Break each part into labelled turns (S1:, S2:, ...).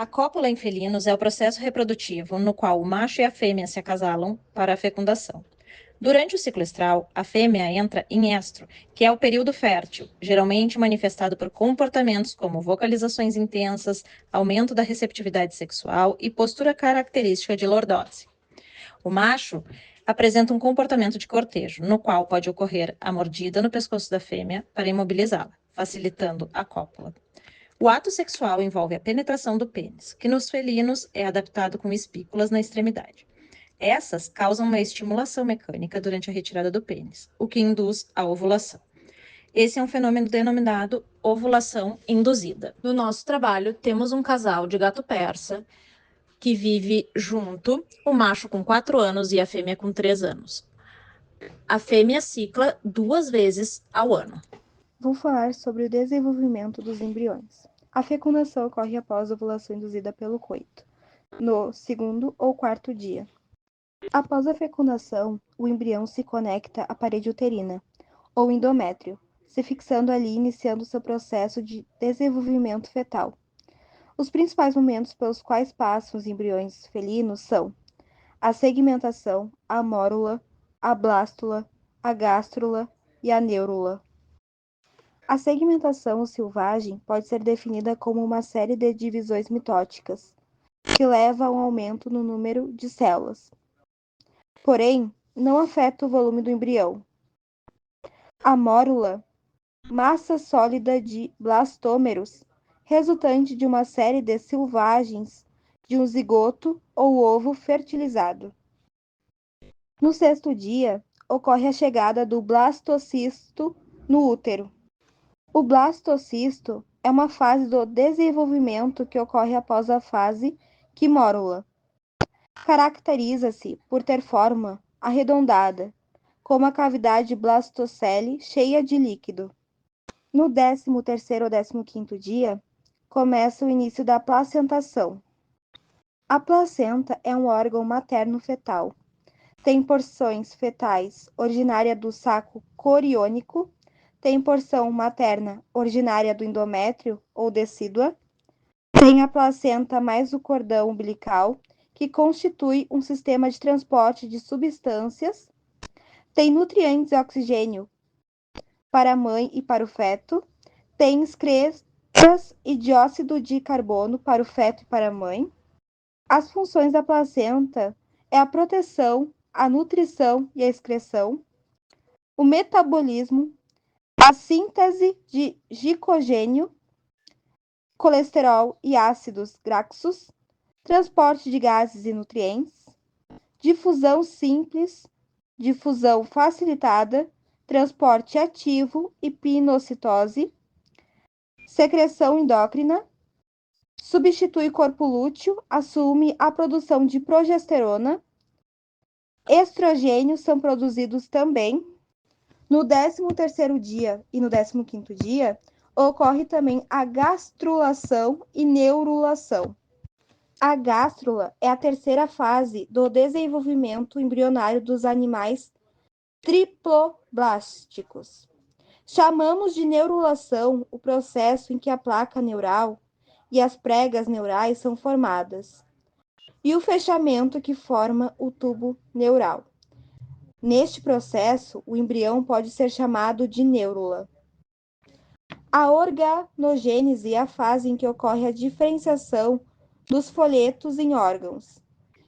S1: A cópula em felinos é o processo reprodutivo no qual o macho e a fêmea se acasalam para a fecundação. Durante o ciclo estral, a fêmea entra em estro, que é o período fértil, geralmente manifestado por comportamentos como vocalizações intensas, aumento da receptividade sexual e postura característica de lordose. O macho apresenta um comportamento de cortejo, no qual pode ocorrer a mordida no pescoço da fêmea para imobilizá-la, facilitando a cópula. O ato sexual envolve a penetração do pênis, que nos felinos é adaptado com espículas na extremidade. Essas causam uma estimulação mecânica durante a retirada do pênis, o que induz a ovulação. Esse é um fenômeno denominado ovulação induzida. No nosso trabalho, temos um casal de gato persa que vive junto, o macho com 4 anos e a fêmea com 3 anos. A fêmea cicla 2 vezes ao ano.
S2: Vou falar sobre o desenvolvimento dos embriões. A fecundação ocorre após a ovulação induzida pelo coito, no segundo ou quarto dia. Após a fecundação, o embrião se conecta à parede uterina, ou endométrio, se fixando ali e iniciando seu processo de desenvolvimento fetal. Os principais momentos pelos quais passam os embriões felinos são a segmentação, a mórula, a blástula, a gástrula e a neurula. A segmentação silvagem pode ser definida como uma série de divisões mitóticas, que leva a um aumento no número de células. Porém, não afeta o volume do embrião. A mórula, massa sólida de blastômeros, resultante de uma série de silvagens de um zigoto ou ovo fertilizado. No sexto dia, ocorre a chegada do blastocisto no útero. O blastocisto é uma fase do desenvolvimento que ocorre após a fase quimórula. Caracteriza-se por ter forma arredondada, com uma cavidade blastocele cheia de líquido. No 13º ou 15º dia, começa o início da placentação. A placenta é um órgão materno-fetal. Tem porções fetais originária do saco coriônico, tem porção materna originária do endométrio ou decídua, tem a placenta mais o cordão umbilical, que constitui um sistema de transporte de substâncias, tem nutrientes e oxigênio para a mãe e para o feto, tem excretas e dióxido de carbono para o feto e para a mãe. As funções da placenta é a proteção, a nutrição e a excreção, o metabolismo, a síntese de glicogênio, colesterol e ácidos graxos, transporte de gases e nutrientes, difusão simples, difusão facilitada, transporte ativo e pinocitose, secreção endócrina, substitui corpo lúteo, assume a produção de progesterona, estrogênios são produzidos também. No 13º dia e no 15º dia, ocorre também a gastrulação e neurulação. A gástrula é a terceira fase do desenvolvimento embrionário dos animais triploblásticos. Chamamos de neurulação o processo em que a placa neural e as pregas neurais são formadas, e o fechamento que forma o tubo neural. Neste processo, o embrião pode ser chamado de neurula. A organogênese é a fase em que ocorre a diferenciação dos folhetos em órgãos.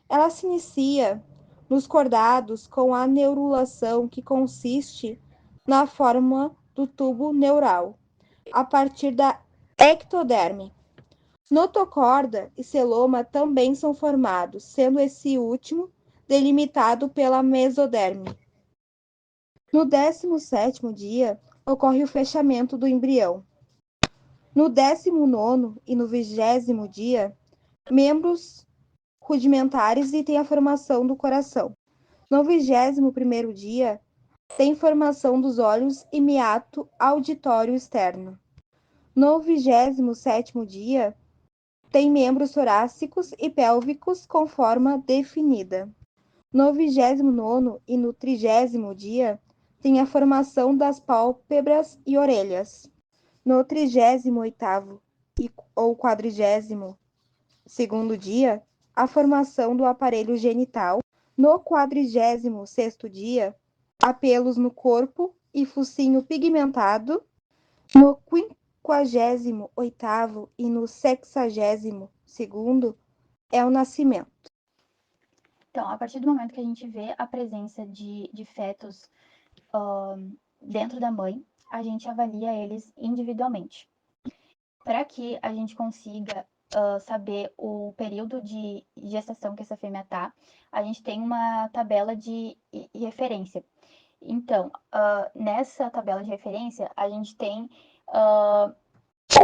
S2: Ela se inicia nos cordados com a neurulação, que consiste na forma do tubo neural, a partir da ectoderme. Notocorda e celoma também são formados, sendo esse último delimitado pela mesoderme. No 17º dia, ocorre o fechamento do embrião. No 19º e no 20º dia, membros rudimentares e tem a formação do coração. No 21º dia, tem formação dos olhos e meato auditório externo. No 27º dia, tem membros torácicos e pélvicos com forma definida. No 29º e no 30º dia, tem a formação das pálpebras e orelhas. No 38º ou 40º segundo dia, a formação do aparelho genital. No 46º dia, há pelos no corpo e focinho pigmentado. No 58º e no 62º é o nascimento.
S3: Então, a partir do momento que a gente vê a presença de fetos dentro da mãe, a gente avalia eles individualmente. Para que a gente consiga saber o período de gestação que essa fêmea está, a gente tem uma tabela de referência. Então, nessa tabela de referência, a gente tem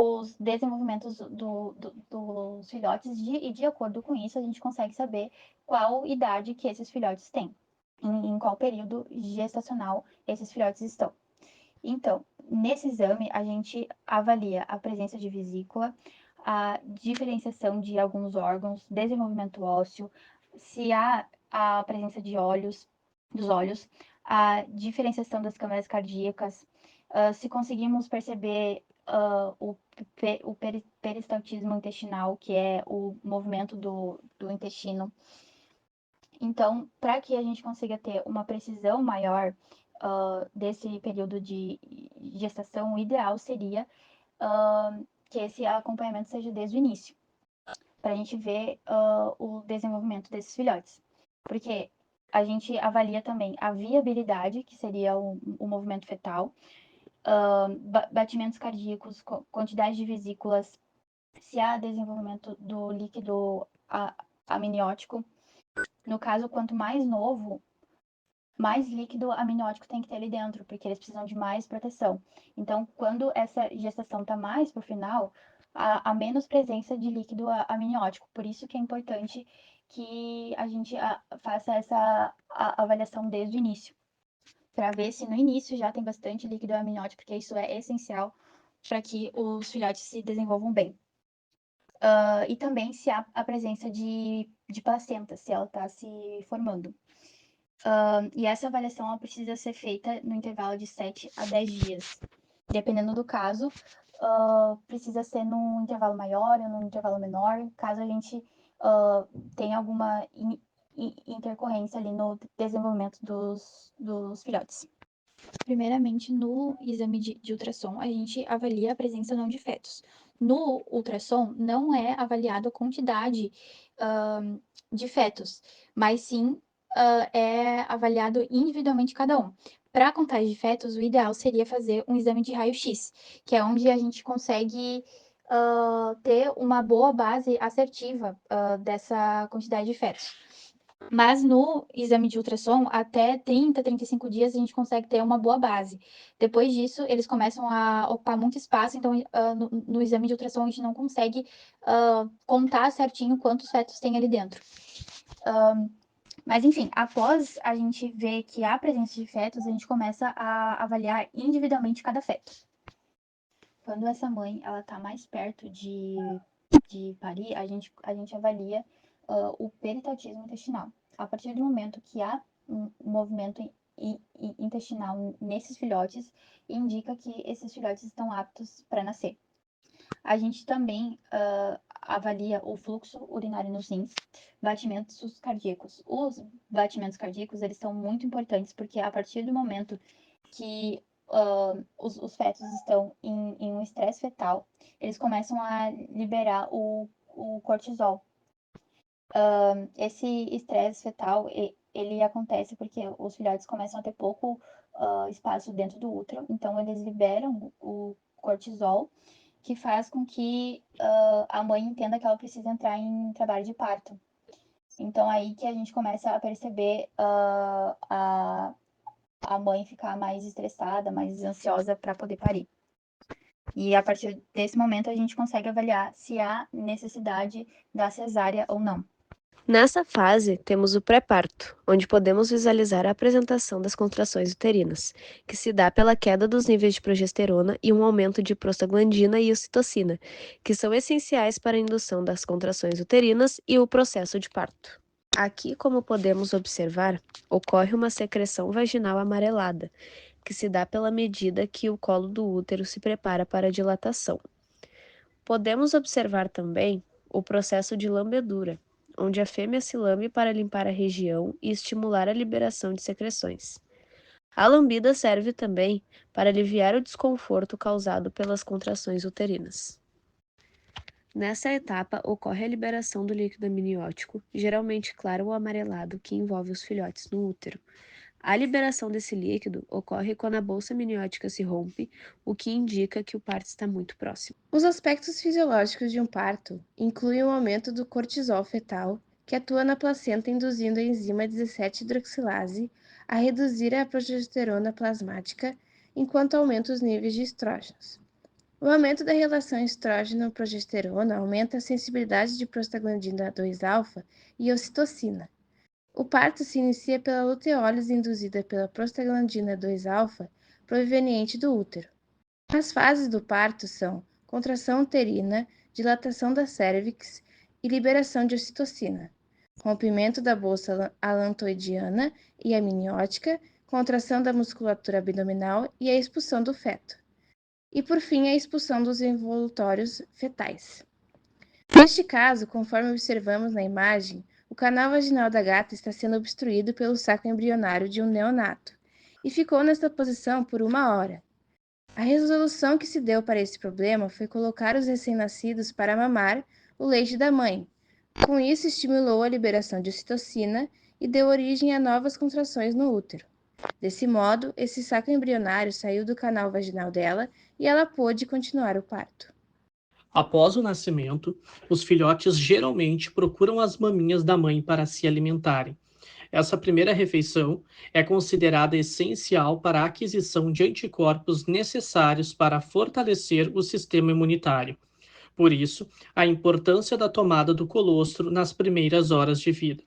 S3: os desenvolvimentos dos filhotes e de acordo com isso, a gente consegue saber qual idade que esses filhotes têm, em qual período gestacional esses filhotes estão. Então, nesse exame, a gente avalia a presença de vesícula, a diferenciação de alguns órgãos, desenvolvimento ósseo, se há a presença de dos olhos, a diferenciação das câmaras cardíacas, se conseguimos perceber o peristaltismo intestinal, que é o movimento do intestino. Então, para que a gente consiga ter uma precisão maior desse período de gestação, o ideal seria que esse acompanhamento seja desde o início, para a gente ver o desenvolvimento desses filhotes. Porque a gente avalia também a viabilidade, que seria o movimento fetal, batimentos cardíacos, quantidade de vesículas, se há desenvolvimento do líquido amniótico. No caso, quanto mais novo, mais líquido amniótico tem que ter ali dentro, porque eles precisam de mais proteção. Então, quando essa gestação está mais para o final, há menos presença de líquido amniótico. Por isso que é importante que a gente faça essa avaliação desde o início, para ver se no início já tem bastante líquido amniótico, porque isso é essencial para que os filhotes se desenvolvam bem. E também se há a presença de placenta, se ela está se formando. E essa avaliação ela precisa ser feita no intervalo de 7 a 10 dias. Dependendo do caso, precisa ser num intervalo maior ou num intervalo menor, caso a gente tenha alguma intercorrência ali no desenvolvimento dos filhotes. Primeiramente, no exame de ultrassom, a gente avalia a presença ou não de fetos. No ultrassom, não é avaliada a quantidade de fetos, mas sim é avaliado individualmente cada um. Para a contagem de fetos, o ideal seria fazer um exame de raio-x, que é onde a gente consegue ter uma boa base assertiva dessa quantidade de fetos. Mas no exame de ultrassom, até 30, 35 dias, a gente consegue ter uma boa base. Depois disso, eles começam a ocupar muito espaço, então no exame de ultrassom a gente não consegue contar certinho quantos fetos tem ali dentro. Mas enfim, após a gente ver que há presença de fetos, a gente começa a avaliar individualmente cada feto. Quando essa mãe ela tá mais perto de parir, a gente avalia o peristaltismo intestinal. A partir do momento que há um movimento intestinal nesses filhotes, indica que esses filhotes estão aptos para nascer. A gente também avalia o fluxo urinário nos rins, batimentos cardíacos. Os batimentos cardíacos, eles são muito importantes, porque a partir do momento que os fetos estão em um estresse fetal, eles começam a liberar o cortisol. Esse estresse fetal, ele acontece porque os filhotes começam a ter pouco espaço dentro do útero, então eles liberam o cortisol, que faz com que a mãe entenda que ela precisa entrar em trabalho de parto. Então, aí que a gente começa a perceber a mãe ficar mais estressada, mais ansiosa para poder parir. E a partir desse momento, a gente consegue avaliar se há necessidade da cesárea ou não.
S4: Nessa fase, temos o pré-parto, onde podemos visualizar a apresentação das contrações uterinas, que se dá pela queda dos níveis de progesterona e um aumento de prostaglandina e ocitocina, que são essenciais para a indução das contrações uterinas e o processo de parto. Aqui, como podemos observar, ocorre uma secreção vaginal amarelada, que se dá pela medida que o colo do útero se prepara para a dilatação. Podemos observar também o processo de lambedura, onde a fêmea se lambe para limpar a região e estimular a liberação de secreções. A lambida serve também para aliviar o desconforto causado pelas contrações uterinas. Nessa etapa, ocorre a liberação do líquido amniótico, geralmente claro ou amarelado, que envolve os filhotes no útero. A liberação desse líquido ocorre quando a bolsa amniótica se rompe, o que indica que o parto está muito próximo.
S2: Os aspectos fisiológicos de um parto incluem o aumento do cortisol fetal, que atua na placenta induzindo a enzima 17-hidroxilase a reduzir a progesterona plasmática, enquanto aumenta os níveis de estrógenos. O aumento da relação estrógeno-progesterona aumenta a sensibilidade de prostaglandina 2-alfa e ocitocina. O parto se inicia pela luteólise induzida pela prostaglandina 2-alfa proveniente do útero. As fases do parto são contração uterina, dilatação da cérvix e liberação de ocitocina, rompimento da bolsa alantoidiana e amniótica, contração da musculatura abdominal e a expulsão do feto. E, por fim, a expulsão dos envoltórios fetais. Neste caso, conforme observamos na imagem, o canal vaginal da gata está sendo obstruído pelo saco embrionário de um neonato e ficou nesta posição por 1 hora. A resolução que se deu para esse problema foi colocar os recém-nascidos para mamar o leite da mãe. Com isso, estimulou a liberação de ocitocina e deu origem a novas contrações no útero. Desse modo, esse saco embrionário saiu do canal vaginal dela e ela pôde continuar o parto.
S5: Após o nascimento, os filhotes geralmente procuram as maminhas da mãe para se alimentarem. Essa primeira refeição é considerada essencial para a aquisição de anticorpos necessários para fortalecer o sistema imunitário. Por isso, a importância da tomada do colostro nas primeiras horas de vida.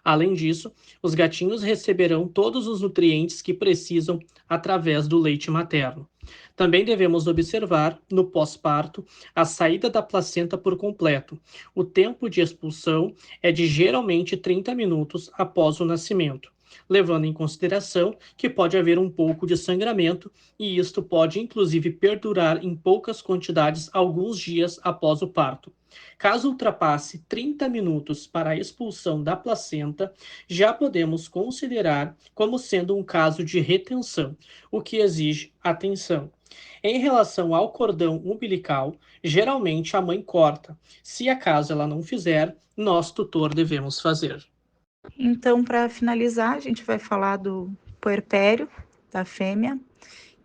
S5: Além disso, os gatinhos receberão todos os nutrientes que precisam através do leite materno. Também devemos observar, no pós-parto, a saída da placenta por completo. O tempo de expulsão é de geralmente 30 minutos após o nascimento, levando em consideração que pode haver um pouco de sangramento e isto pode inclusive perdurar em poucas quantidades alguns dias após o parto. Caso ultrapasse 30 minutos para a expulsão da placenta, já podemos considerar como sendo um caso de retenção, o que exige atenção. Em relação ao cordão umbilical, geralmente a mãe corta. Se acaso ela não fizer, nós, tutor, devemos fazer.
S6: Então, para finalizar, a gente vai falar do puerpério da fêmea,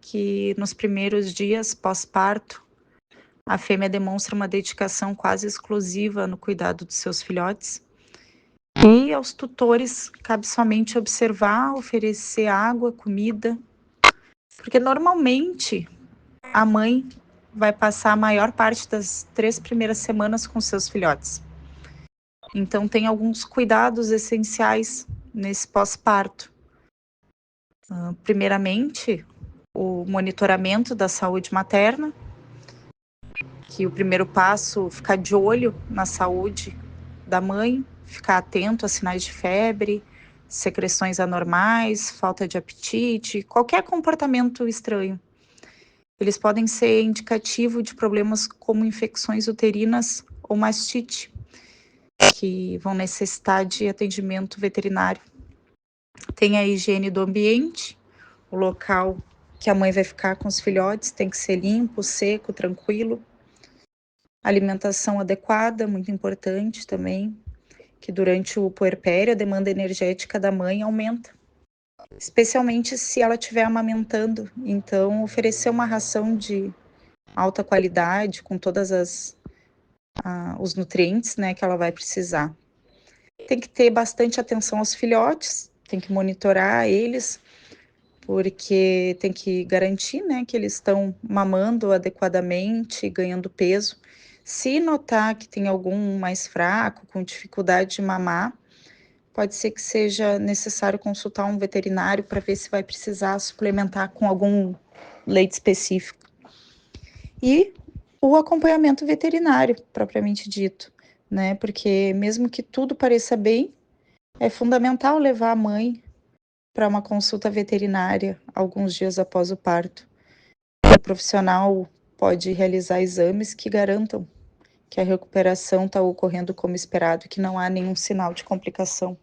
S6: que nos primeiros dias pós-parto, a fêmea demonstra uma dedicação quase exclusiva no cuidado dos seus filhotes. E aos tutores cabe somente observar, oferecer água, comida, porque normalmente a mãe vai passar a maior parte das 3 primeiras semanas com seus filhotes. Então, tem alguns cuidados essenciais nesse pós-parto. Primeiramente, o monitoramento da saúde materna, que o primeiro passo, ficar de olho na saúde da mãe, ficar atento a sinais de febre, secreções anormais, falta de apetite, qualquer comportamento estranho. Eles podem ser indicativo de problemas como infecções uterinas ou mastite, que vão necessitar de atendimento veterinário. Tem a higiene do ambiente, o local que a mãe vai ficar com os filhotes tem que ser limpo, seco, tranquilo. Alimentação adequada, muito importante também, que durante o puerpério a demanda energética da mãe aumenta, especialmente se ela estiver amamentando. Então, oferecer uma ração de alta qualidade, com todas os nutrientes, né, que ela vai precisar. Tem que ter bastante atenção aos filhotes, tem que monitorar eles, porque tem que garantir, né, que eles estão mamando adequadamente, ganhando peso. Se notar que tem algum mais fraco, com dificuldade de mamar, pode ser que seja necessário consultar um veterinário para ver se vai precisar suplementar com algum leite específico. E o acompanhamento veterinário, propriamente dito, né? Porque mesmo que tudo pareça bem, é fundamental levar a mãe para uma consulta veterinária alguns dias após o parto. O profissional pode realizar exames que garantam que a recuperação está ocorrendo como esperado e que não há nenhum sinal de complicação.